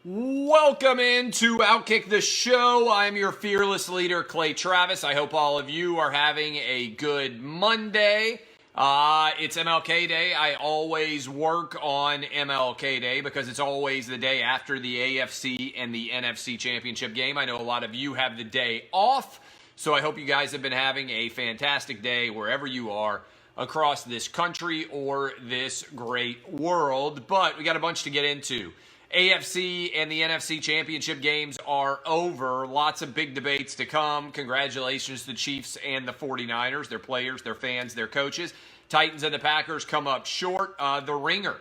Welcome into Outkick the Show. I'm your fearless leader, Clay Travis. I hope all of you are having a good Monday. It's MLK Day. I always work on MLK Day because it's always the day after the AFC and the NFC Championship game. I know a lot of you have the day off, so I hope you guys have been having a fantastic day wherever you are across this country or this great world. But we got a bunch to get into. AFC and the NFC Championship games are over. Lots of big debates to come. Congratulations to the Chiefs and the 49ers, their players, their fans, their coaches. Titans and the Packers come up short. The Ringer,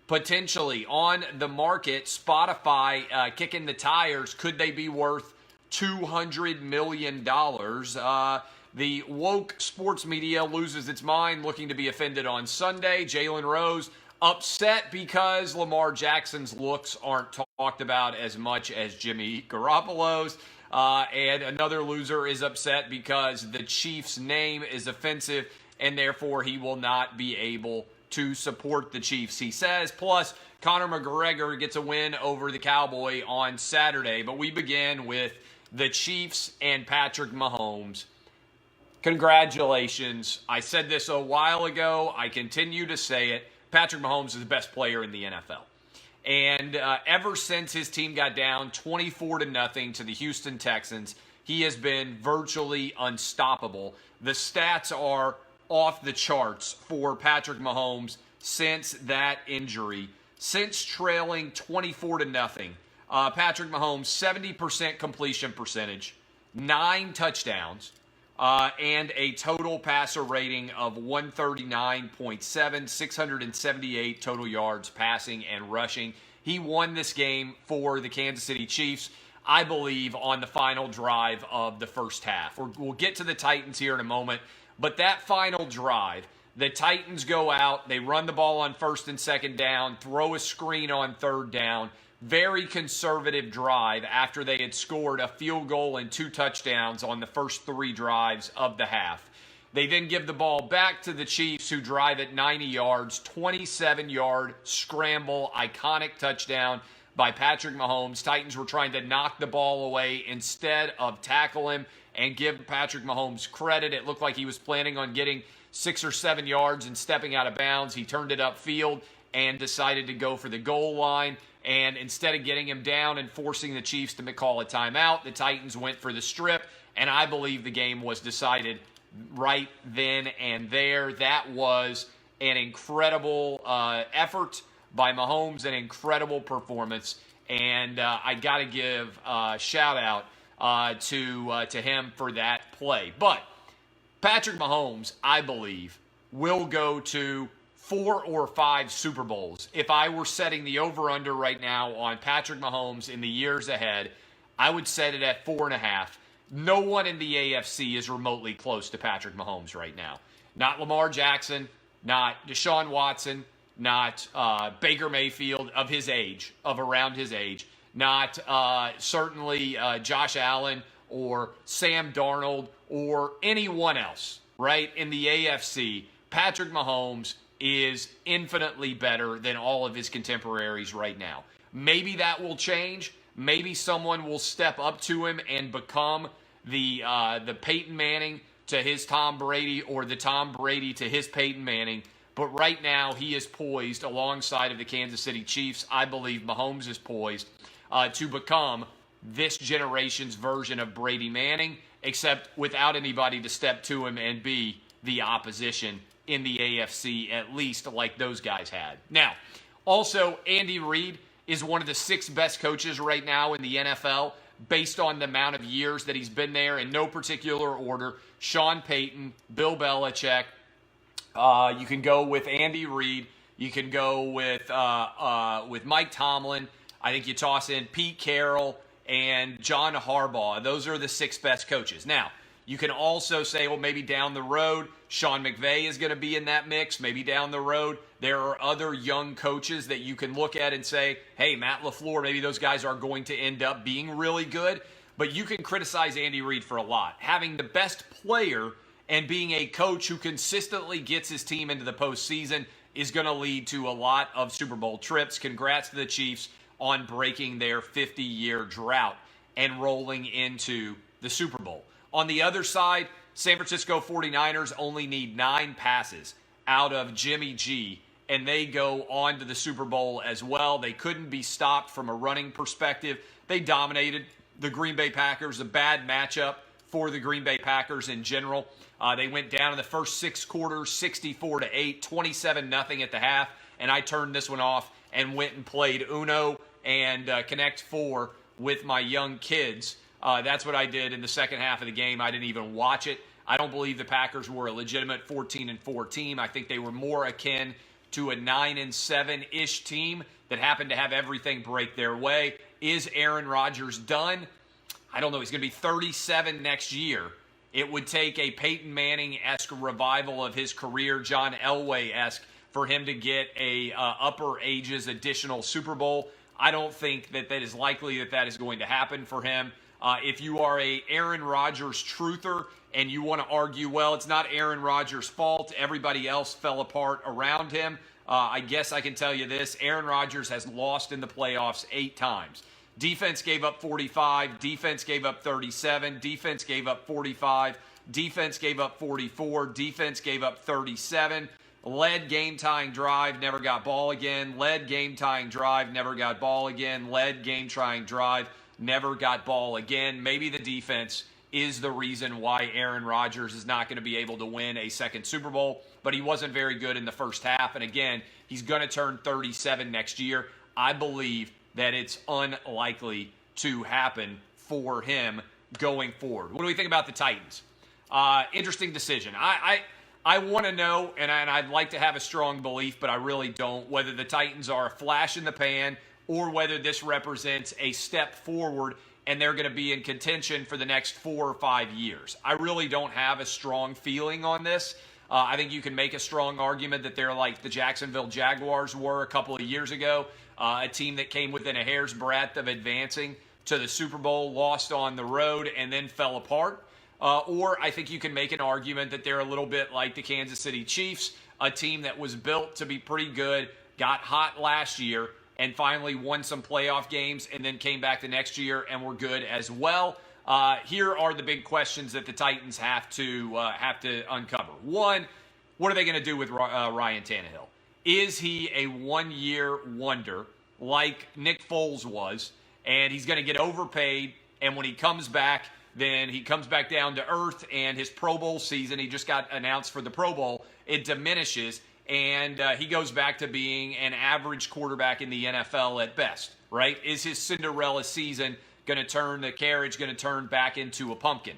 potentially on the market. Spotify kicking the tires. Could they be worth $200 million? The woke sports media loses its mind, looking to be offended on Sunday. Jalen Rose upset because Lamar Jackson's looks aren't talked about as much as Jimmy Garoppolo's. And another loser is upset because the Chiefs' name is offensive and therefore he will not be able to support the Chiefs, he says. Plus, Conor McGregor gets a win over the Cowboy on Saturday. But we begin with the Chiefs and Patrick Mahomes. Congratulations. I said this a while ago. I continue to say it. Patrick Mahomes is the best player in the NFL. And ever since his team got down 24-0 to the Houston Texans, he has been virtually unstoppable. The stats are off the charts for Patrick Mahomes since that injury. Since trailing 24-0, Patrick Mahomes, 70% completion percentage, 9 touchdowns, and a total passer rating of 139.7, 678 total yards passing and rushing. He won this game for the Kansas City Chiefs, I believe, on the final drive of the first half. We'll get to the Titans here in a moment, but that final drive, the Titans go out, they run the ball on first and second down, throw a screen on third down. Very conservative drive after they had scored a field goal and 2 touchdowns on the first 3 drives of the half. They then give the ball back to the Chiefs, who drive at 90 yards, 27-yard scramble, iconic touchdown by Patrick Mahomes. Titans were trying to knock the ball away instead of tackle him and give Patrick Mahomes credit. It looked like he was planning on getting 6 or 7 yards and stepping out of bounds. He turned it upfield and decided to go for the goal line. And instead of getting him down and forcing the Chiefs to call a timeout, the Titans went for the strip, and I believe the game was decided right then and there. That was an incredible effort by Mahomes, an incredible performance, and I got to give a shout-out to him for that play. But Patrick Mahomes, I believe, will go to 4 or 5 Super Bowls. If I were setting the over-under right now on Patrick Mahomes in the years ahead, I would set it at 4.5. No one in the AFC is remotely close to Patrick Mahomes right now. Not Lamar Jackson, not Deshaun Watson, not Baker Mayfield of his age, of around his age, not certainly Josh Allen or Sam Darnold or anyone else, right? In the AFC, Patrick Mahomes is infinitely better than all of his contemporaries right now. Maybe that will change. Maybe someone will step up to him and become the Peyton Manning to his Tom Brady, or the Tom Brady to his Peyton Manning. But right now, he is poised alongside of the Kansas City Chiefs. I believe Mahomes is poised to become this generation's version of Brady Manning, except without anybody to step to him and be the opposition in the AFC, at least like those guys had. Now, also, Andy Reid is one of the 6 best coaches right now in the NFL based on the amount of years that he's been there in no particular order. Sean Payton, Bill Belichick. You can go with Andy Reid. You can go with Mike Tomlin. I think you toss in Pete Carroll and John Harbaugh. Those are the 6 best coaches. Now, you can also say, well, maybe down the road, Sean McVay is going to be in that mix. Maybe down the road, there are other young coaches that you can look at and say, hey, Matt LaFleur, maybe those guys are going to end up being really good. But you can criticize Andy Reid for a lot. Having the best player and being a coach who consistently gets his team into the postseason is going to lead to a lot of Super Bowl trips. Congrats to the Chiefs on breaking their 50-year drought and rolling into the Super Bowl. On the other side, San Francisco 49ers only need 9 passes out of Jimmy G, and they go on to the Super Bowl as well. They couldn't be stopped from a running perspective. They dominated the Green Bay Packers, a bad matchup for the Green Bay Packers in general. They went down in the first 6 quarters, 64-8, 27-0 at the half, and I turned this one off and went and played Uno and Connect 4 with my young kids. That's what I did in the second half of the game. I didn't even watch it. I don't believe the Packers were a legitimate 14-4 team. I think they were more akin to a 9-7-ish team that happened to have everything break their way. Is Aaron Rodgers done? I don't know. He's going to be 37 next year. It would take a Peyton Manning-esque revival of his career, John Elway-esque, for him to get a upper ages additional Super Bowl. I don't think that is likely that is going to happen for him. If you are a Aaron Rodgers truther and you want to argue, well, it's not Aaron Rodgers' fault, everybody else fell apart around him, I guess I can tell you this. Aaron Rodgers has lost in the playoffs 8 times. Defense gave up 45. Defense gave up 37. Defense gave up 45. Defense gave up 44. Defense gave up 37. Led game-tying drive, never got ball again. Led game-tying drive, never got ball again. Led game-tying drive, never got ball again. Maybe the defense is the reason why Aaron Rodgers is not going to be able to win a second Super Bowl, but he wasn't very good in the first half. And again, he's going to turn 37 next year. I believe that it's unlikely to happen for him going forward. What do we think about the Titans? Interesting decision. I want to know, and I'd like to have a strong belief, but I really don't, whether the Titans are a flash in the pan or whether this represents a step forward and they're going to be in contention for the next 4 or 5 years. I really don't have a strong feeling on this. I think you can make a strong argument that they're like the Jacksonville Jaguars were a couple of years ago, a team that came within a hair's breadth of advancing to the Super Bowl, lost on the road, and then fell apart. Or I think you can make an argument that they're a little bit like the Kansas City Chiefs, a team that was built to be pretty good, got hot last year, and finally won some playoff games, and then came back the next year and were good as well. Here are the big questions that the Titans have to uncover. One, what are they going to do with Ryan Tannehill? Is he a one-year wonder like Nick Foles was, and he's going to get overpaid, and when he comes back, then he comes back down to earth, and his Pro Bowl season, he just got announced for the Pro Bowl, it diminishes, and he goes back to being an average quarterback in the NFL at best, right? Is his Cinderella season going to turn the carriage, going to turn back into a pumpkin?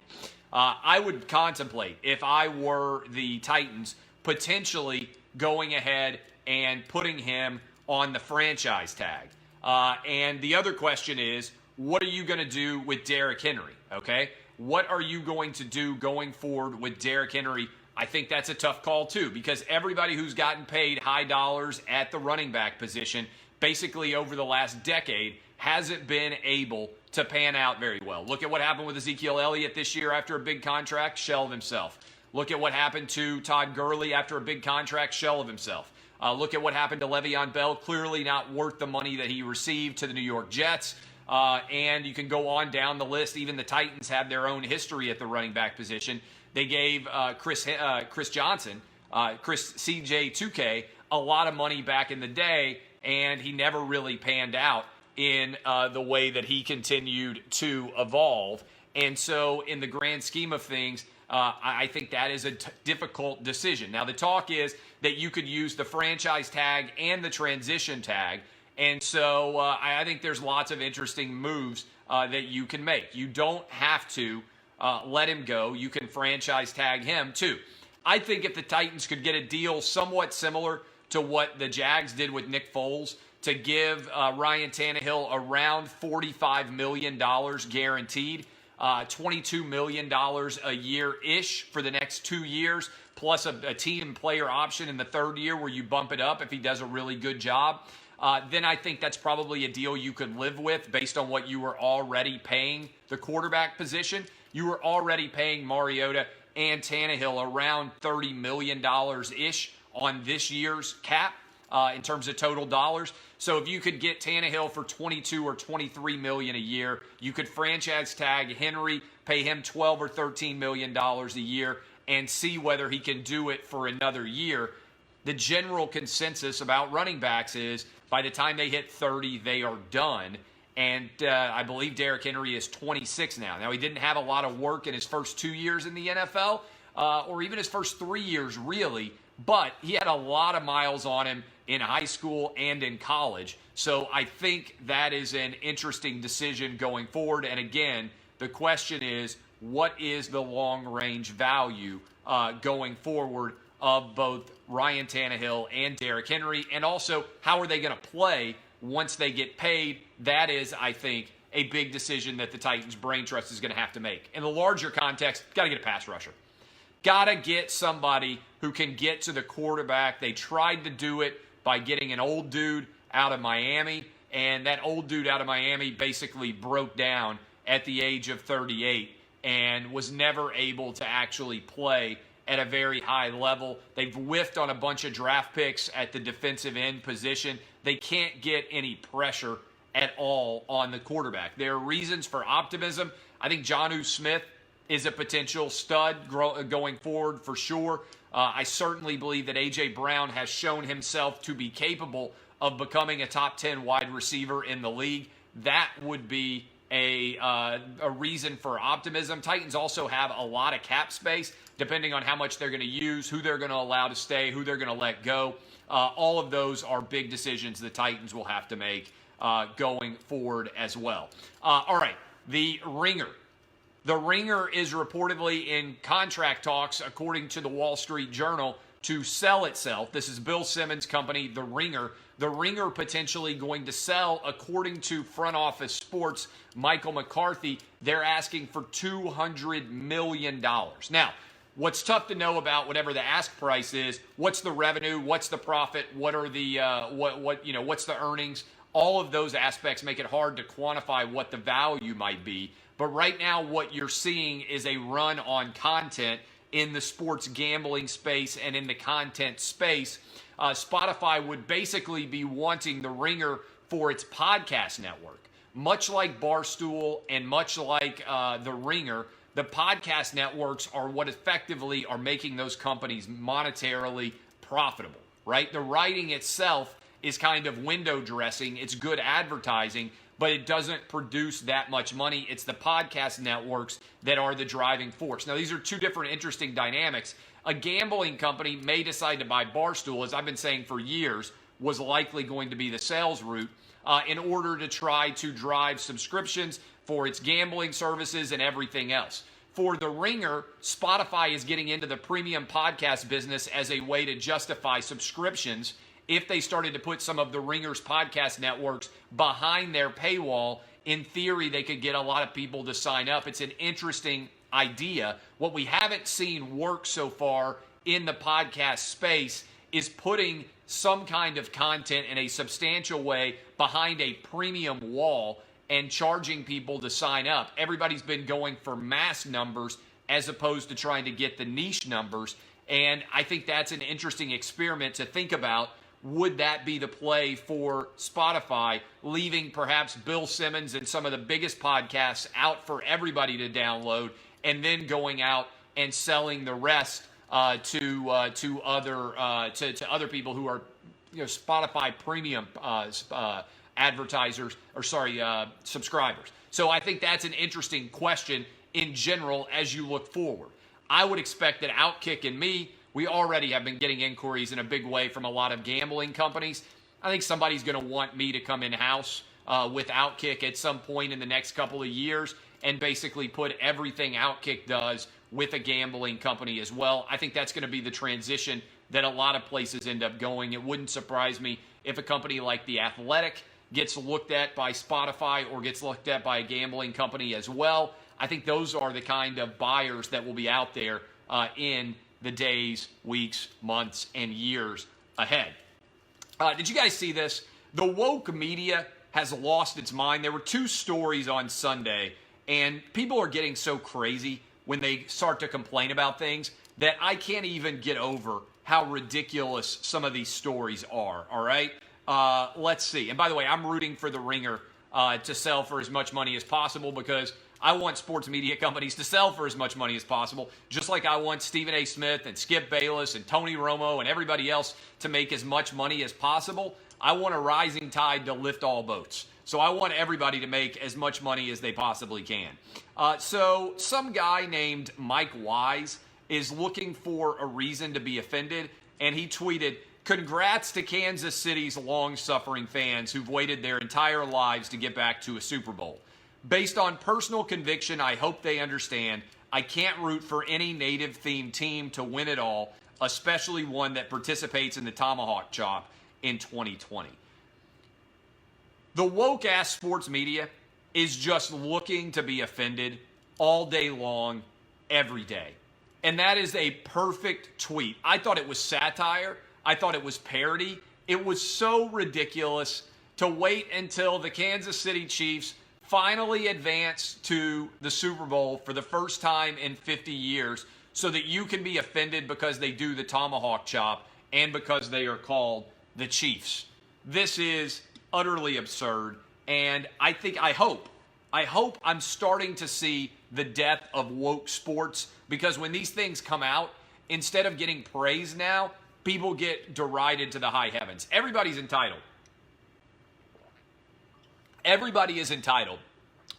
I would contemplate, if I were the Titans, potentially going ahead and putting him on the franchise tag. And the other question is, what are you going to do with Derrick Henry, okay? What are you going to do going forward with Derrick Henry? I think that's a tough call, too, because everybody who's gotten paid high dollars at the running back position, basically over the last decade, hasn't been able to pan out very well. Look at what happened with Ezekiel Elliott this year after a big contract, shell of himself. Look at what happened to Todd Gurley after a big contract, shell of himself. Look at what happened to Le'Veon Bell, clearly not worth the money that he received to the New York Jets. And you can go on down the list. Even the Titans have their own history at the running back position. They gave Chris Johnson, Chris CJ2K, a lot of money back in the day, and he never really panned out in the way that he continued to evolve. And so in the grand scheme of things, I think that is a difficult decision. Now, the talk is that you could use the franchise tag and the transition tag. And so I think there's lots of interesting moves that you can make. You don't have to let him go. You can franchise tag him, too. I think if the Titans could get a deal somewhat similar to what the Jags did with Nick Foles, to give Ryan Tannehill around $45 million guaranteed, $22 million a year-ish for the next 2 years, plus a team player option in the third year where you bump it up if he does a really good job, then I think that's probably a deal you could live with based on what you were already paying the quarterback position. You were already paying Mariota and Tannehill around $30 million-ish on this year's cap. in terms of total dollars. So if you could get Tannehill for $22 or $23 million a year, you could franchise tag Henry, pay him $12 or $13 million a year, and see whether he can do it for another year. The general consensus about running backs is by the time they hit 30, they are done. And I believe Derrick Henry is 26 now. Now, he didn't have a lot of work in his first 2 years in the NFL, or even his first 3 years, really. But he had a lot of miles on him in high school and in college. So I think that is an interesting decision going forward. And again, the question is, what is the long-range value going forward of both Ryan Tannehill and Derrick Henry? And also, how are they going to play once they get paid? That is, I think, a big decision that the Titans' brain trust is going to have to make. In the larger context, got to get a pass rusher. Got to get somebody who can get to the quarterback. They tried to do it by getting an old dude out of Miami, and that old dude out of Miami basically broke down at the age of 38 and was never able to actually play at a very high level. They've whiffed on a bunch of draft picks at the defensive end position. They can't get any pressure at all on the quarterback. There are reasons for optimism. I think Jonnu Smith is a potential stud going forward for sure. I certainly believe that A.J. Brown has shown himself to be capable of becoming a top 10 wide receiver in the league. That would be a reason for optimism. Titans also have a lot of cap space, depending on how much they're going to use, who they're going to allow to stay, who they're going to let go. All of those are big decisions the Titans will have to make going forward as well. All right, the Ringer. The Ringer is reportedly in contract talks, according to the Wall Street Journal, to sell itself. This is Bill Simmons' company, The Ringer. The Ringer potentially going to sell, according to Front Office Sports, Michael McCarthy. They're asking for $200 million. Now, what's tough to know about whatever the ask price is, what's the revenue, what's the profit, what are the what's the earnings? All of those aspects make it hard to quantify what the value might be. But right now, what you're seeing is a run on content in the sports gambling space and in the content space. Spotify would basically be wanting the Ringer for its podcast network. Much like Barstool and much like the Ringer, the podcast networks are what effectively are making those companies monetarily profitable, right? The writing itself is kind of window dressing. It's good advertising, but it doesn't produce that much money. It's the podcast networks that are the driving force. Now, these are two different interesting dynamics. A gambling company may decide to buy Barstool, as I've been saying for years, was likely going to be the sales route in order to try to drive subscriptions for its gambling services and everything else. For the Ringer, Spotify is getting into the premium podcast business as a way to justify subscriptions. If they started to put some of the Ringer's podcast networks behind their paywall, in theory, they could get a lot of people to sign up. It's an interesting idea. What we haven't seen work so far in the podcast space is putting some kind of content in a substantial way behind a premium wall and charging people to sign up. Everybody's been going for mass numbers as opposed to trying to get the niche numbers. And I think that's an interesting experiment to think about. Would that be the play for Spotify, leaving perhaps Bill Simmons and some of the biggest podcasts out for everybody to download, and then going out and selling the rest to other people who are Spotify premium subscribers. So I think that's an interesting question in general as you look forward. I would expect that Outkick and me, we already have been getting inquiries in a big way from a lot of gambling companies. I think somebody's going to want me to come in-house with Outkick at some point in the next couple of years and basically put everything Outkick does with a gambling company as well. I think that's going to be the transition that a lot of places end up going. It wouldn't surprise me if a company like The Athletic gets looked at by Spotify or gets looked at by a gambling company as well. I think those are the kind of buyers that will be out there in the days, weeks, months, and years ahead. Did you guys see this? The woke media has lost its mind. There were two stories on Sunday, and people are getting so crazy when they start to complain about things that I can't even get over how ridiculous some of these stories are, all right? Let's see. And by the way, I'm rooting for the Ringer to sell for as much money as possible because I want sports media companies to sell for as much money as possible, just like I want Stephen A. Smith and Skip Bayless and Tony Romo and everybody else to make as much money as possible. I want a rising tide to lift all boats. So I want everybody to make as much money as they possibly can. So some guy named Mike Wise is looking for a reason to be offended, and he tweeted, "Congrats to Kansas City's long-suffering fans who've waited their entire lives to get back to a Super Bowl. Based on personal conviction, I hope they understand I can't root for any native-themed team to win it all, especially one that participates in the Tomahawk Chop in 2020. The woke-ass sports media is just looking to be offended all day long, every day. And that is a perfect tweet. I thought it was satire. I thought it was parody. It was so ridiculous to wait until the Kansas City Chiefs finally advance to the Super Bowl for the first time in 50 years so that you can be offended because they do the tomahawk chop and because they are called the Chiefs. This is utterly absurd, and I hope I'm starting to see the death of woke sports, because when these things come out, instead of getting praised now, people get derided to the high heavens. Everybody's entitled. Everybody is entitled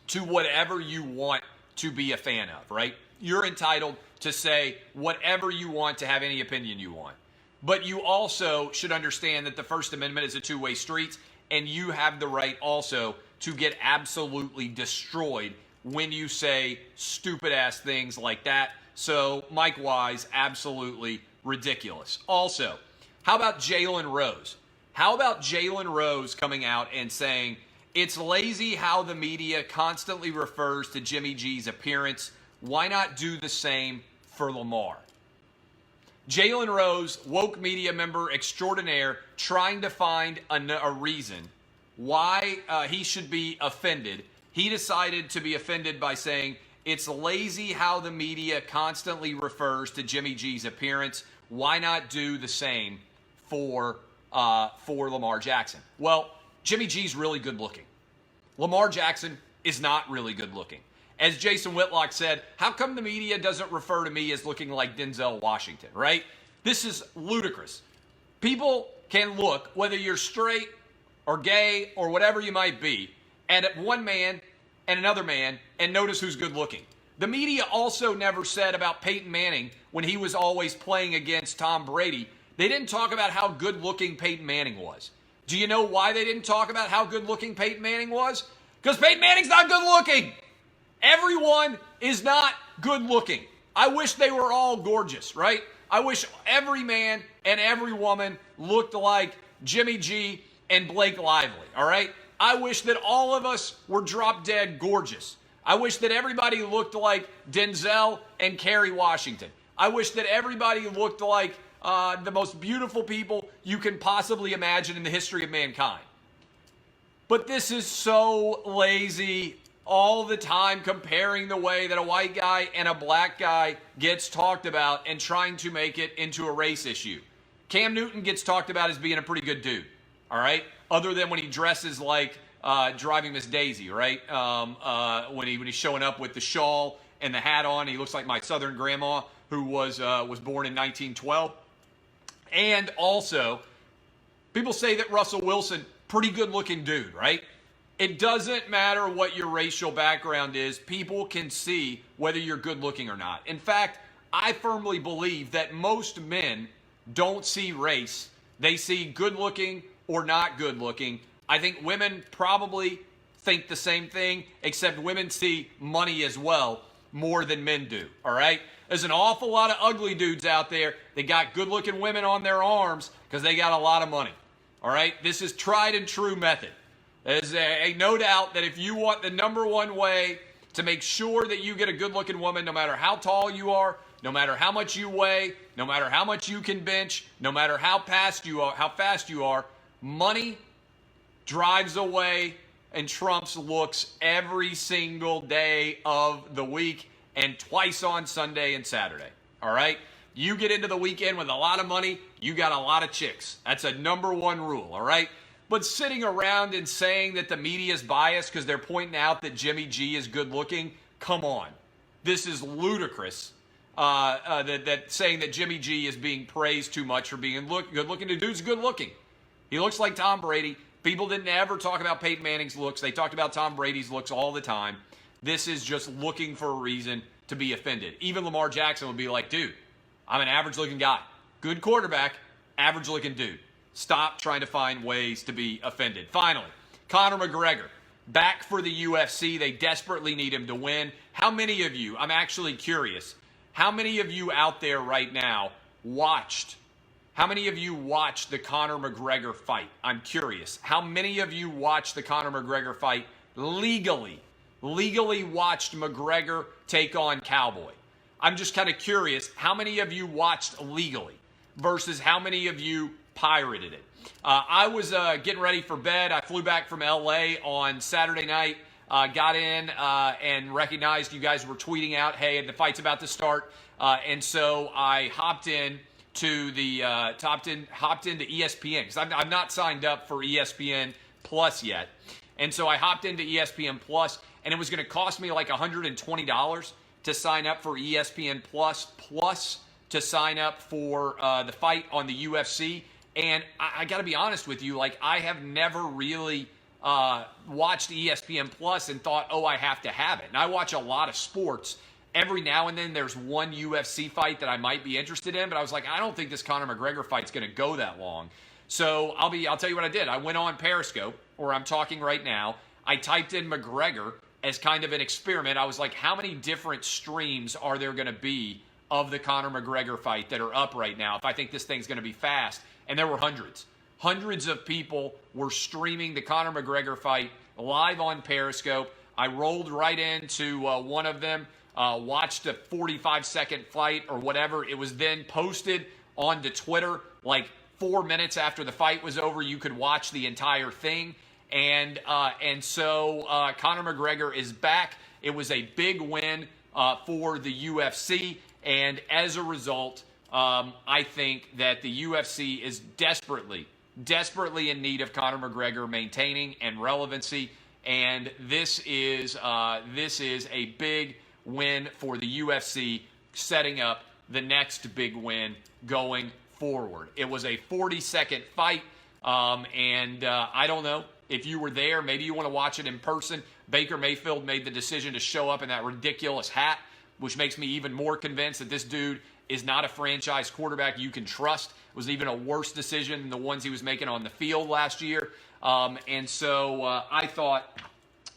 to whatever you want to be a fan of, right? You're entitled to say whatever you want, to have any opinion you want. But you also should understand that the First Amendment is a two-way street, and you have the right also to get absolutely destroyed when you say stupid-ass things like that. So, Mike Wise, absolutely ridiculous. Also, how about Jalen Rose? How about Jalen Rose coming out and saying, it's lazy how the media constantly refers to Jimmy G's appearance. Why not do the same for Lamar? Jalen Rose, woke media member extraordinaire, trying to find a reason why he should be offended. He decided to be offended by saying, it's lazy how the media constantly refers to Jimmy G's appearance. Why not do the same for Lamar Jackson? Well, Jimmy G's really good looking. Lamar Jackson is not really good looking. As Jason Whitlock said, how come the media doesn't refer to me as looking like Denzel Washington, right? This is ludicrous. People can look, whether you're straight or gay or whatever you might be, at one man and another man and notice who's good looking. The media also never said about Peyton Manning when he was always playing against Tom Brady. They didn't talk about how good looking Peyton Manning was. Do you know why they didn't talk about how good looking Peyton Manning was? Because Peyton Manning's not good looking. Everyone is not good looking. I wish they were all gorgeous, right? I wish every man and every woman looked like Jimmy G and Blake Lively, all right? I wish that all of us were drop dead gorgeous. I wish that everybody looked like Denzel and Kerry Washington. I wish that everybody looked like the most beautiful people you can possibly imagine in the history of mankind. But this is so lazy all the time, comparing the way that a white guy and a black guy gets talked about and trying to make it into a race issue. Cam Newton gets talked about as being a pretty good dude, all right? Other than when he dresses like driving Miss Daisy, right? When he's showing up with the shawl and the hat on, he looks like my southern grandma who was born in 1912. And also, people say that Russell Wilson, pretty good-looking dude, right? It doesn't matter what your racial background is. People can see whether you're good-looking or not. In fact, I firmly believe that most men don't see race. They see good-looking or not good-looking. I think women probably think the same thing, except women see money as well more than men do, all right? There's an awful lot of ugly dudes out there that got good-looking women on their arms because they got a lot of money, all right? This is tried and true method. There's no doubt that if you want the number one way to make sure that you get a good-looking woman, no matter how tall you are, no matter how much you weigh, no matter how much you can bench, no matter how fast you are, money drives away and trumps looks every single day of the week and twice on Sunday and Saturday. All right? You get into the weekend with a lot of money, you got a lot of chicks. That's a number one rule, all right? But sitting around and saying that the media is biased because they're pointing out that Jimmy G is good looking, come on. This is ludicrous. That saying that Jimmy G is being praised too much for being good looking. The dude's good looking. He looks like Tom Brady. People didn't ever talk about Peyton Manning's looks. They talked about Tom Brady's looks all the time. This is just looking for a reason to be offended. Even Lamar Jackson would be like, dude, I'm an average-looking guy. Good quarterback, average-looking dude. Stop trying to find ways to be offended. Finally, Conor McGregor, back for the UFC. They desperately need him to win. How many of you, I'm actually curious, how many of you out there right now watched the Conor McGregor fight? I'm curious. How many of you watched the Conor McGregor fight legally watched McGregor take on Cowboy? I'm just kind of curious, how many of you watched legally versus how many of you pirated it? I was getting ready for bed. I flew back from LA on Saturday night, got in and recognized you guys were tweeting out, hey, the fight's about to start. And so I hopped into ESPN because I'm not signed up for ESPN Plus yet. And so I hopped into ESPN Plus, and it was going to cost me like $120 to sign up for ESPN Plus to sign up for the fight on the UFC. And I got to be honest with you, like I have never really watched ESPN Plus and thought, oh, I have to have it. And I watch a lot of sports. Every now and then there's one UFC fight that I might be interested in, but I was like, I don't think this Conor McGregor fight's going to go that long. So I'll tell you what I did. I went on Periscope, where I'm talking right now. I typed in McGregor as kind of an experiment. I was like, how many different streams are there going to be of the Conor McGregor fight that are up right now if I think this thing's going to be fast? And there were hundreds. Hundreds of people were streaming the Conor McGregor fight live on Periscope. I rolled right into one of them, watched a 45-second fight or whatever. It was then posted onto Twitter like 4 minutes after the fight was over. You could watch the entire thing. And so Conor McGregor is back. It was a big win for the UFC. And as a result, I think that the UFC is desperately in need of Conor McGregor maintaining and relevancy. And this is a big win for the UFC, setting up the next big win going forward. It was a 40-second fight, and I don't know if you were there. Maybe you want to watch it in person. Baker Mayfield made the decision to show up in that ridiculous hat, which makes me even more convinced that this dude is not a franchise quarterback you can trust. It was even a worse decision than the ones he was making on the field last year. And so I thought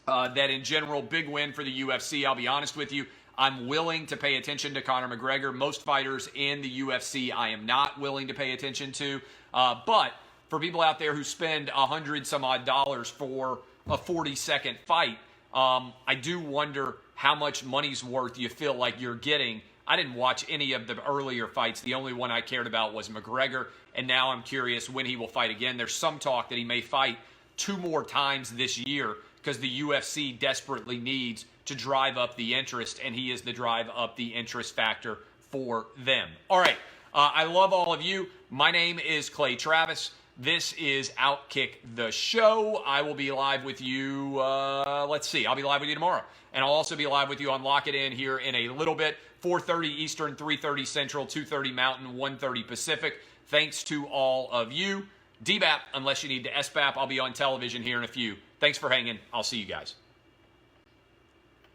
that in general, big win for the UFC. I'll be honest with you. I'm willing to pay attention to Conor McGregor. Most fighters in the UFC I am not willing to pay attention to. But for people out there who spend $100-some-odd for a 40-second fight, I do wonder how much money's worth you feel like you're getting. I didn't watch any of the earlier fights. The only one I cared about was McGregor, and now I'm curious when he will fight again. There's some talk that he may fight 2 more times this year because the UFC desperately needs to drive up the interest, and he is the drive up the interest factor for them. All right, I love all of you. My name is Clay Travis. This is Outkick the Show. I will be live with you, I'll be live with you tomorrow. And I'll also be live with you on Lock It In here in a little bit, 4:30 Eastern, 3:30 Central, 2:30 Mountain, 1:30 Pacific. Thanks to all of you. DBAP, unless you need to SBAP, I'll be on television here in a few. Thanks for hanging. I'll see you guys.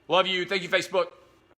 Love you. Thank you, Facebook.